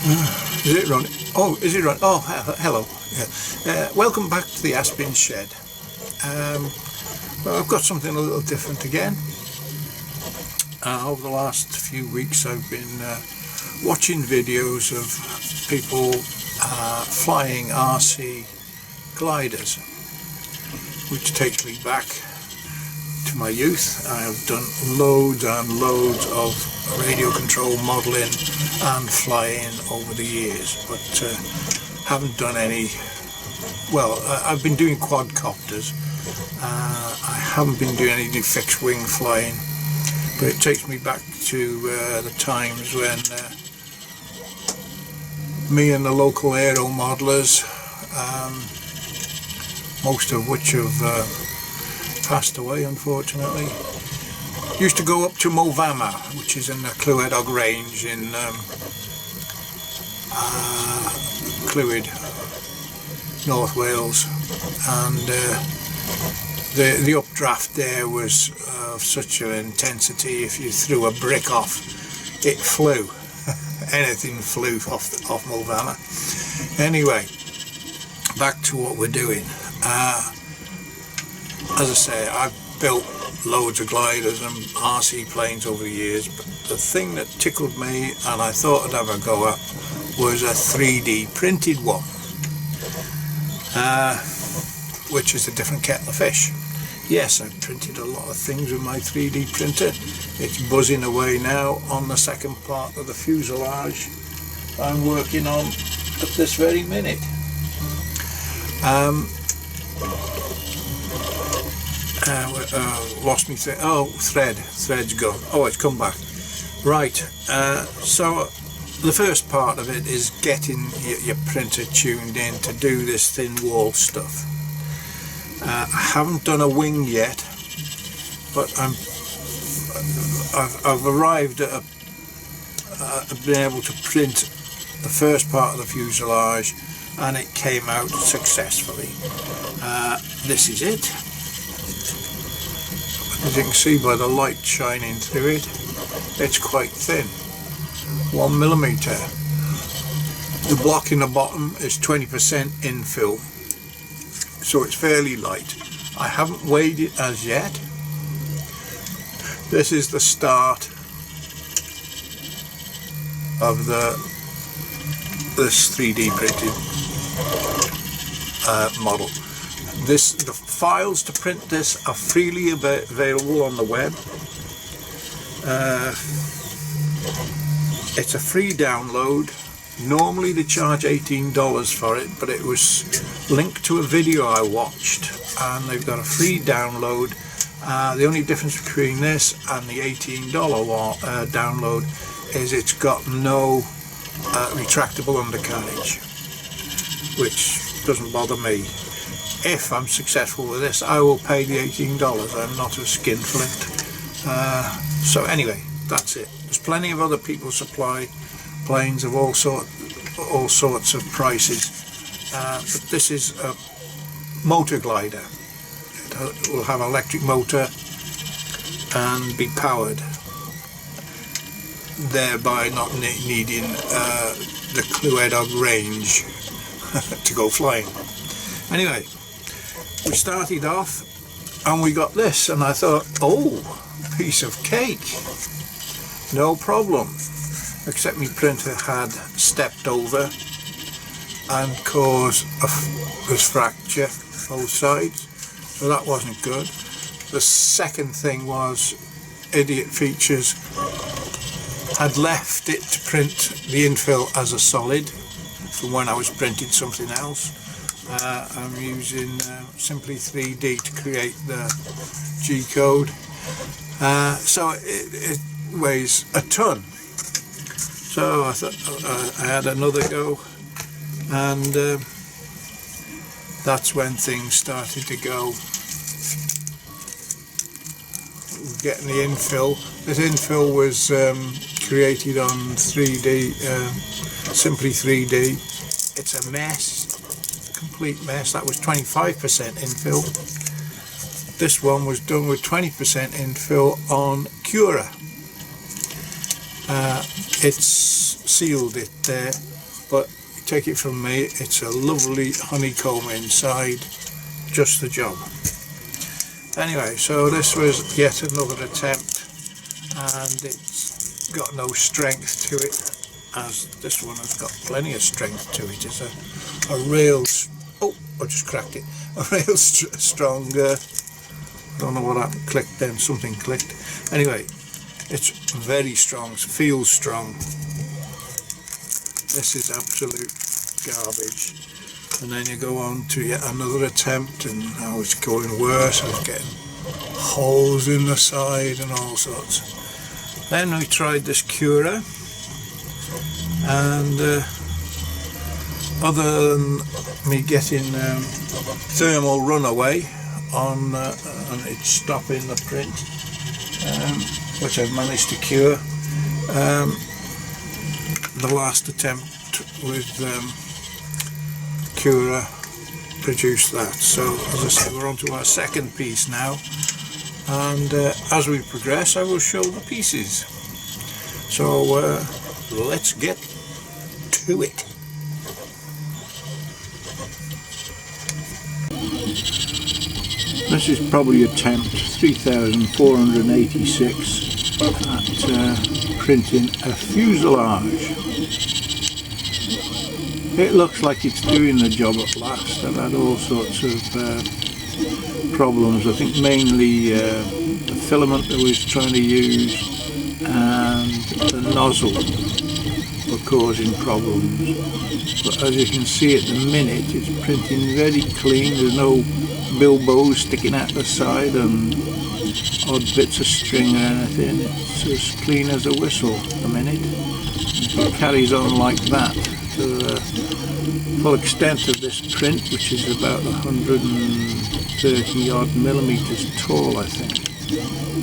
Is it running? Oh, is it running? Oh, hello. Yeah. Welcome back to the Aspin Shed. Well, I've got something a little different again. Over the last few weeks I've been watching videos of people flying RC gliders, which takes me back to my youth. I have done loads and loads of radio control modelling and flying over the years, but haven't done any. Well, I've been doing quadcopters. I haven't been doing any fixed wing flying, but it takes me back to the times when me and the local aero modelers, most of which have passed away unfortunately, used to go up to Movama, which is in the Clwyd range in Clwyd, North Wales, and the updraft there was of such an intensity, if you threw a brick off, it flew. Anything flew off Movama. Anyway, back to what we're doing. As I say, I've built loads of gliders and RC planes over the years, but the thing that tickled me and I thought I'd have a go at was a 3D printed one, which is a different kettle of fish. Yes, I've printed a lot of things with my 3D printer. It's buzzing away now on the second part of the fuselage I'm working on at this very minute. Lost me thread. Oh, thread's gone. Oh, it's come back. Right, so the first part of it is getting your printer tuned in to do this thin wall stuff. I haven't done a wing yet, but I've arrived at being able to print the first part of the fuselage, and it came out successfully. This is it. As you can see by the light shining through it, it's quite thin, 1 millimeter. The block in the bottom is 20% infill, so it's fairly light. I haven't weighed it as yet. This is the start of this 3D printed model. The files to print this are freely available on the web. It's a free download. Normally they charge $18 for it, but it was linked to a video I watched, and they've got a free download. The only difference between this and the $18 download is it's got no retractable undercarriage, which doesn't bother me. If I'm successful with this, I will pay the $18. I'm not a skinflint. So anyway, that's it. There's plenty of other people supply planes of all sorts of prices, but this is a motor glider. It will have an electric motor and be powered, thereby not needing the Clwyd range to go flying. Anyway, we started off and we got this, and I thought, oh, piece of cake, no problem, except my printer had stepped over and caused this fracture both sides, so that wasn't good. The second thing was Idiot Features had left it to print the infill as a solid from when I was printing something else. I'm using Simply 3D to create the G-code, so it weighs a ton. So I thought I had another go, and that's when things started to go. Getting the infill. This infill was created on 3D, Simply 3D. It's a mess, complete mess. That was 25% infill. This one was done with 20% infill on Cura. It's sealed it there, but take it from me, it's a lovely honeycomb inside, just the job. Anyway, so this was yet another attempt, and it's got no strength to it, as this one has got plenty of strength to it. It's a real, oh, I just cracked it, a real strong, I don't know what happened, clicked then, something clicked. Anyway, it's very strong, feels strong. This is absolute garbage. And then you go on to yet another attempt, and now it's going worse. I was getting holes in the side and all sorts. Then we tried this Cura, and other than me getting thermal runaway on it stopping the print, which I've managed to cure, the last attempt with Cura produced that. So as I said, we're on to our second piece now, and as we progress I will show the pieces. So let's get to it. This is probably attempt 3486 at printing a fuselage. It looks like it's doing the job at last. I've had all sorts of problems. I think mainly the filament that I was trying to use and the nozzle were causing problems. But as you can see at the minute, it's printing very clean. There's no bilboes sticking out the side and odd bits of string or anything. It's as clean as a whistle at the minute. If it carries on like that to the full extent of this print, which is about 130 odd millimeters tall, I think,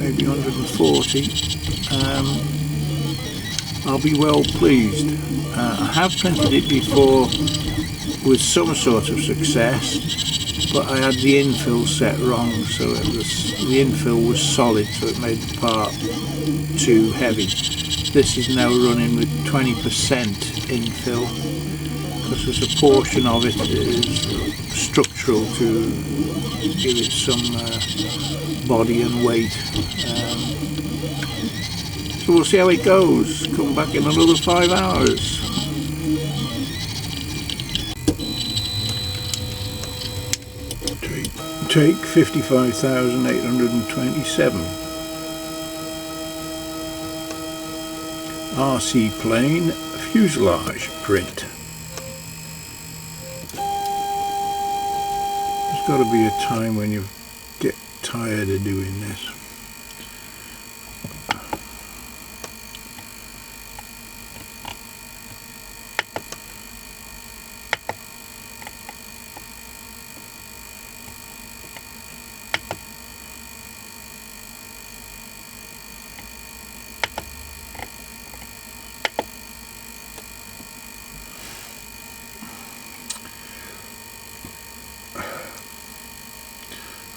maybe 140, I'll be well pleased. I have printed it before with some sort of success, but I had the infill set wrong, so the infill was solid, so it made the part too heavy. This is now running with 20% infill, because there's a portion of it is structural to give it some body and weight. So we'll see how it goes. Come back in another 5 hours. Take 55,827. RC plane fuselage print. There's got to be a time when you get tired of doing this.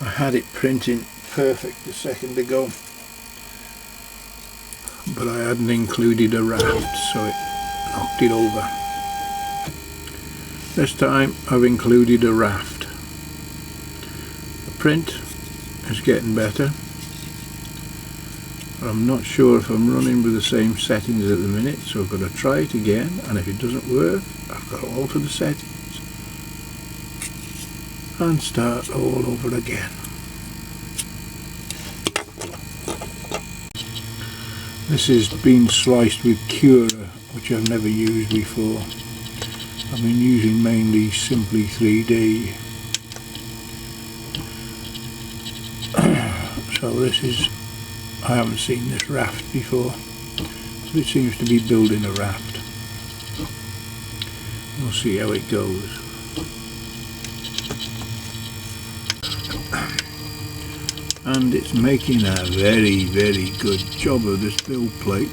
I had it printing perfect a second ago, but I hadn't included a raft, so it knocked it over. This time I've included a raft. The print is getting better. I'm not sure if I'm running with the same settings at the minute, so I've got to try it again, and if it doesn't work I've got to alter the settings and start all over again. This is being sliced with Cura, which I've never used before. I've been using mainly Simply 3D. So this is, I haven't seen this raft before, so it seems to be building a raft. We'll see how it goes. And it's making a very, very good job of this build plate.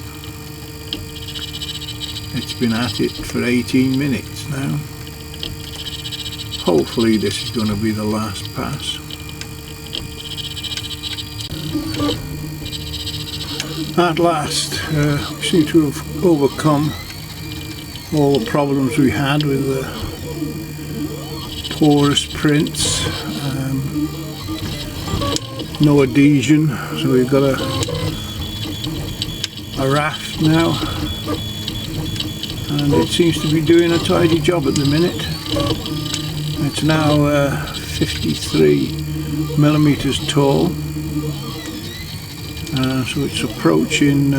It's been at it for 18 minutes now. Hopefully this is going to be the last pass. At last, we seem to have overcome all the problems we had with the porous prints, no adhesion, so we've got a raft now, and it seems to be doing a tidy job at the minute. It's now 53 millimeters tall, so it's approaching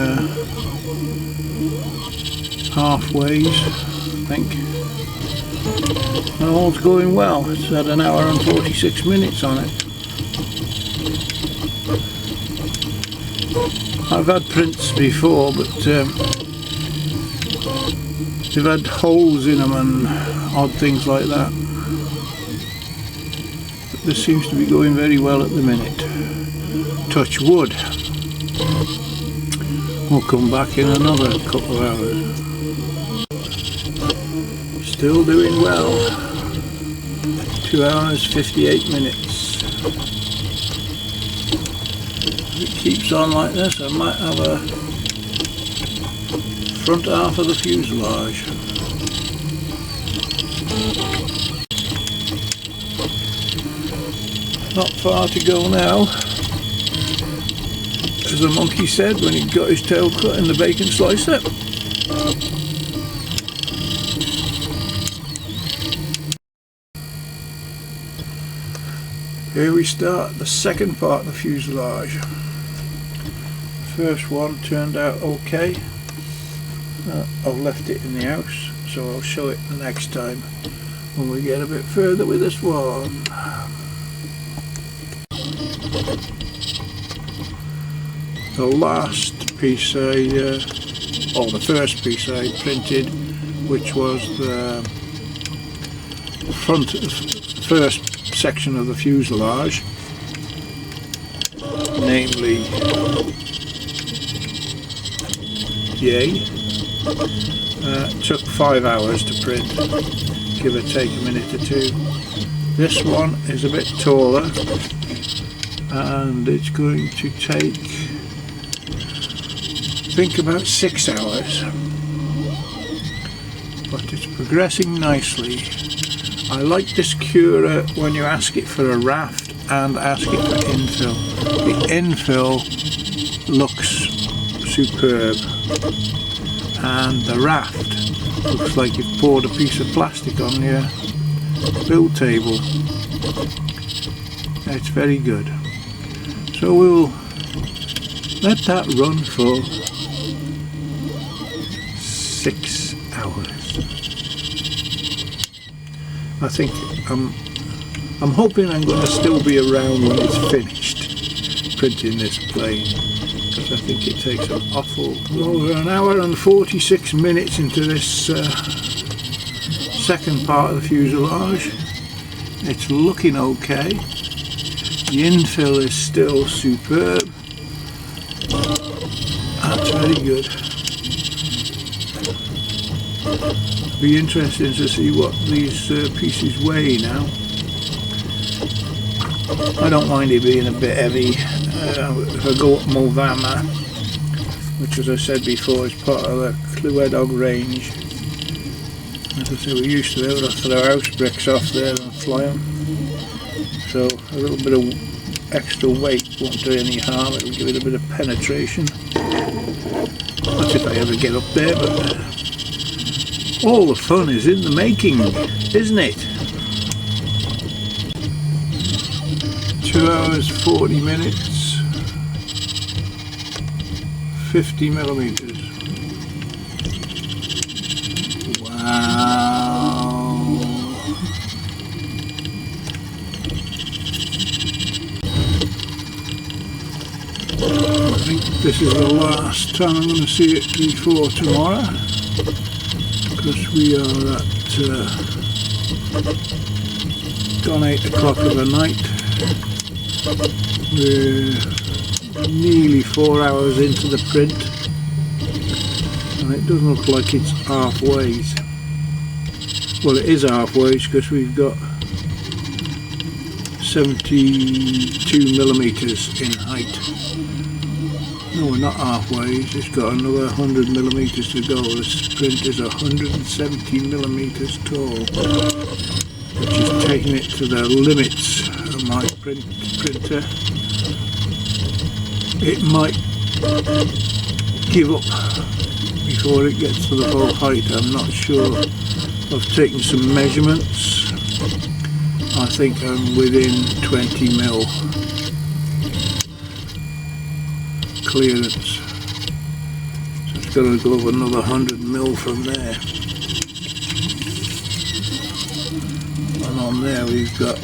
halfways, I think, and all's going well. It's had an hour and 46 minutes on it. I've had prints before, but they've had holes in them and odd things like that. But this seems to be going very well at the minute. Touch wood. We'll come back in another couple of hours. Still doing well. 2 hours 58 minutes. If it keeps on like this, I might have a front half of the fuselage. Not far to go now. As the monkey said when he got his tail cut in the bacon slicer. Here we start the second part of the fuselage. First one turned out okay. I've left it in the house, so I'll show it the next time when we get a bit further with this one. The last piece the first piece I printed, which was the first section of the fuselage, namely yay. Took 5 hours to print, give or take a minute or two. This one is a bit taller, and it's going to take, I think, about 6 hours, but it's progressing nicely. I like this curer when you ask it for a raft and ask it for infill. The infill looks superb, and the raft looks like you've poured a piece of plastic on your build table. It's very good. So we'll let that run for 6 hours. I think I'm hoping I'm going to still be around when it's finished printing this plane, because I think it takes an awful over an hour and 46 minutes into this second part of the fuselage. It's looking okay. The infill is still superb. That's very good. Be interesting to see what these pieces weigh now. I don't mind it being a bit heavy. If I go up Movama, which, as I said before, is part of the Cluedo range. As I say, we used to be able to throw house bricks off there and fly them. So a little bit of extra weight won't do any harm. It'll give it a bit of penetration. That's if I ever get up there, but all the fun is in the making, isn't it? 2 hours 40 minutes, 50 millimeters. Wow. I think this is the last time I'm going to see it before tomorrow, because we are at gone 8 o'clock of the night. We're nearly 4 hours into the print, and it doesn't look like it's halfway. Well, it is halfway because we've got 72 millimeters in height. No, we're not halfway. It's got another 100 millimeters to go. This print is 170 millimeters tall, which is taking it to the limits of my printer. It might give up before it gets to the full height. I'm not sure. I've taken some measurements. I think I'm within 20 mil clearance, so it's going to go up another 100 mil from there, and on there we've got,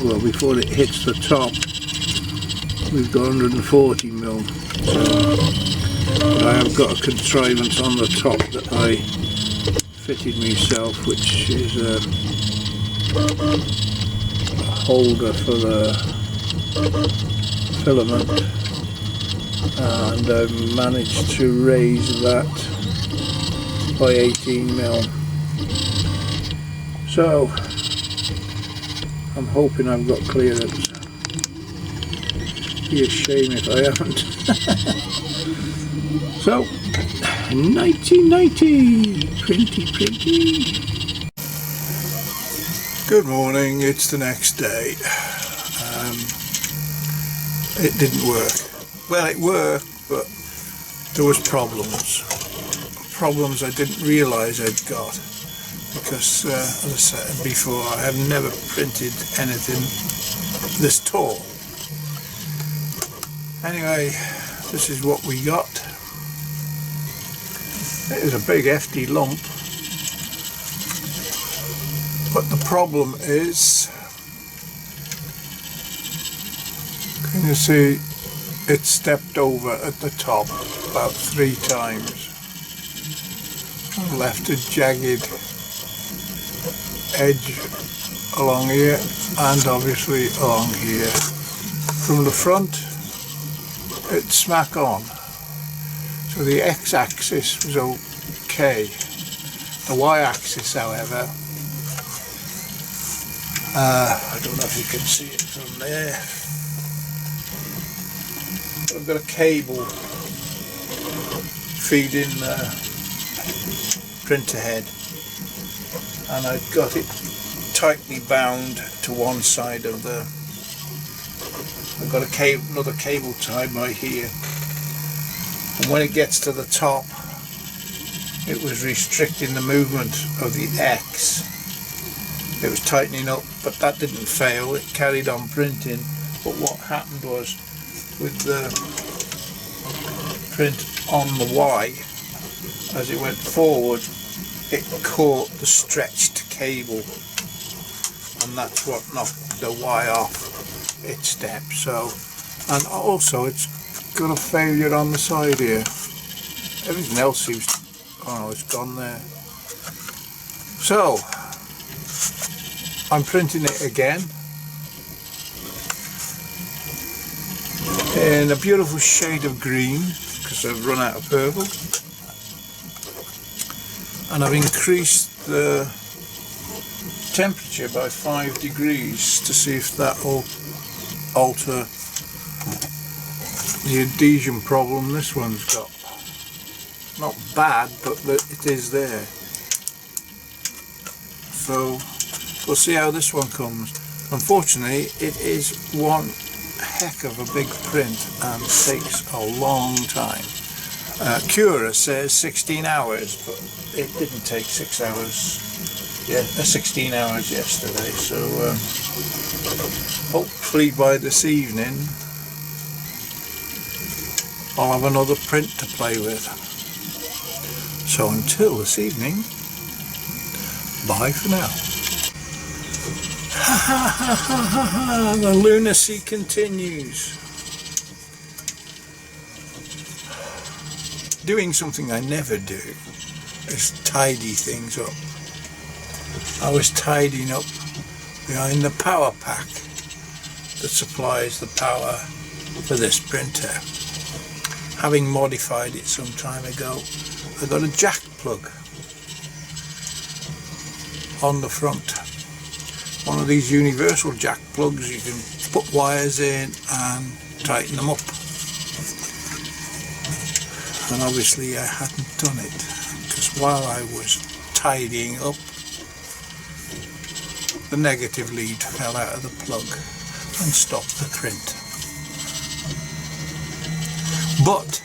well, before it hits the top we've got 140 mil, but I have got a contrivance on the top that I fitted myself, which is a holder for the filament, and I've managed to raise that by 18 mil. So I'm hoping I've got clearance. Be a shame if I haven't. So 1990, printy. Good morning, it's the next day. It didn't work. Well, it worked, but there was problems I didn't realise I'd got, because as I said before, I have never printed anything this tall. Anyway, this is what we got. It is a big hefty lump, but the problem is, can you see, it stepped over at the top about 3 times and left a jagged edge along here and obviously along here. From the front it's smack on, so the x-axis was okay. The y-axis, however, I don't know if you can see it from there. I've got a cable feeding the printer head, and I've got it tightly bound to one side of the. I've got another cable tied by here, and when it gets to the top, it was restricting the movement of the X. It was tightening up, but that didn't fail. It carried on printing. But what happened was, with the print on the Y, as it went forward, it caught the stretched cable, and that's what knocked the Y off its step. So, and also it's got a failure on the side here. Everything else seems, oh no, it's gone there. So I'm printing it again in a beautiful shade of green, because I've run out of purple, and I've increased the temperature by 5 degrees to see if that will alter the adhesion problem this one's got. Not bad, but it is there. So we'll see how this one comes. Unfortunately, it is one heck of a big print and takes a long time. Cura says 16 hours, but it didn't take 6 hours. Yeah, 16 hours yesterday. So hopefully by this evening I'll have another print to play with. So until this evening, bye for now. The lunacy continues. Doing something I never do is tidy things up. I was tidying up behind the power pack that supplies the power for this printer. Having modified it some time ago, I got a jack plug on the front. One of these universal jack plugs, you can put wires in and tighten them up. and obviously I hadn't done it, because while I was tidying up, the negative lead fell out of the plug and stopped the print. But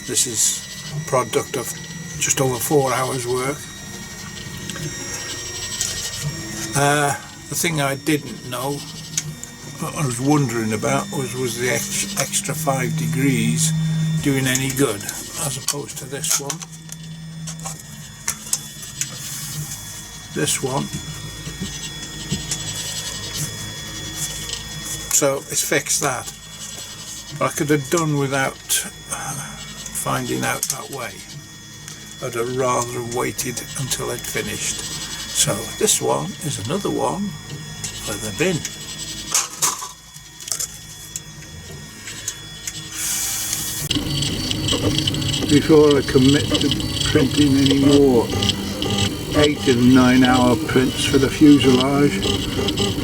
this is a product of just over 4 hours work. The thing I didn't know, what I was wondering about, was the extra 5 degrees doing any good as opposed to this one. This one. So it's fixed that. But I could have done without finding out that way. I'd have rather waited until I'd finished. So this one is another one for the bin. Before I commit to printing any more 8 and 9 hour prints for the fuselage,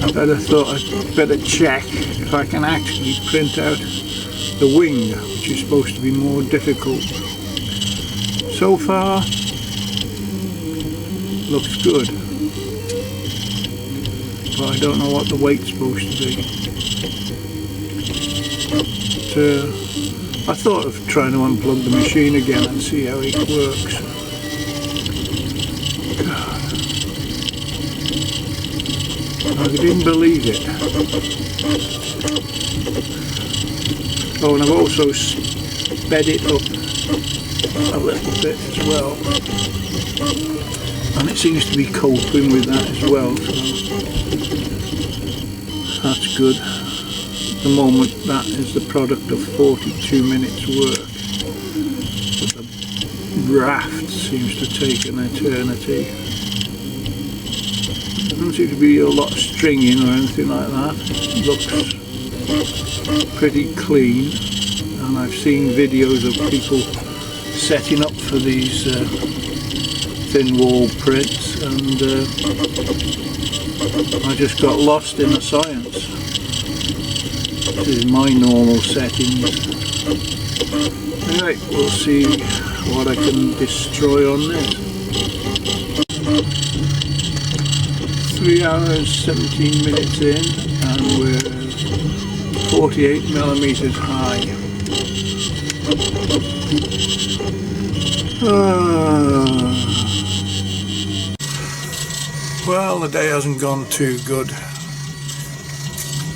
I thought I'd better check if I can actually print out the wing, which is supposed to be more difficult. So far, looks good, but I don't know what the weight's supposed to be. But, I thought of trying to unplug the machine again and see how it works. God. I didn't believe it. Oh, and I've also sped it up a little bit as well, and it seems to be coping with that as well, so that's good. At the moment that is the product of 42 minutes work, but the raft seems to take an eternity. There doesn't seem to be a lot of stringing or anything like that. It looks pretty clean, and I've seen videos of people setting up for these thin wall prints, and I just got lost in the science. This is my normal settings. Anyway, we'll see what I can destroy on this. 3 hours 17 minutes in, and we're 48 millimeters high. Well, the day hasn't gone too good.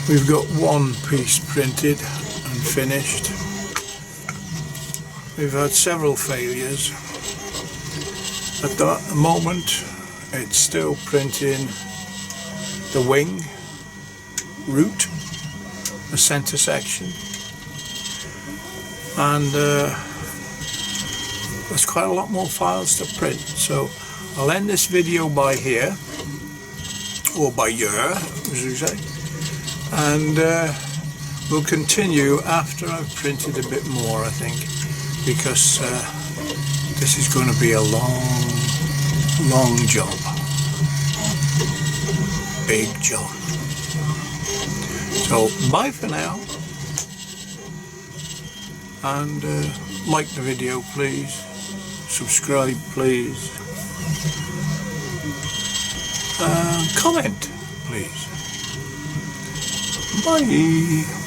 We've got one piece printed and finished. We've had several failures. At the moment, it's still printing the wing, root, the centre section, and there's quite a lot more files to print. So I'll end this video by here, or by here, as you say. And we'll continue after I've printed a bit more, I think, because this is going to be a long job. Big job. So bye for now, and like the video please, subscribe please, comment please. Bye.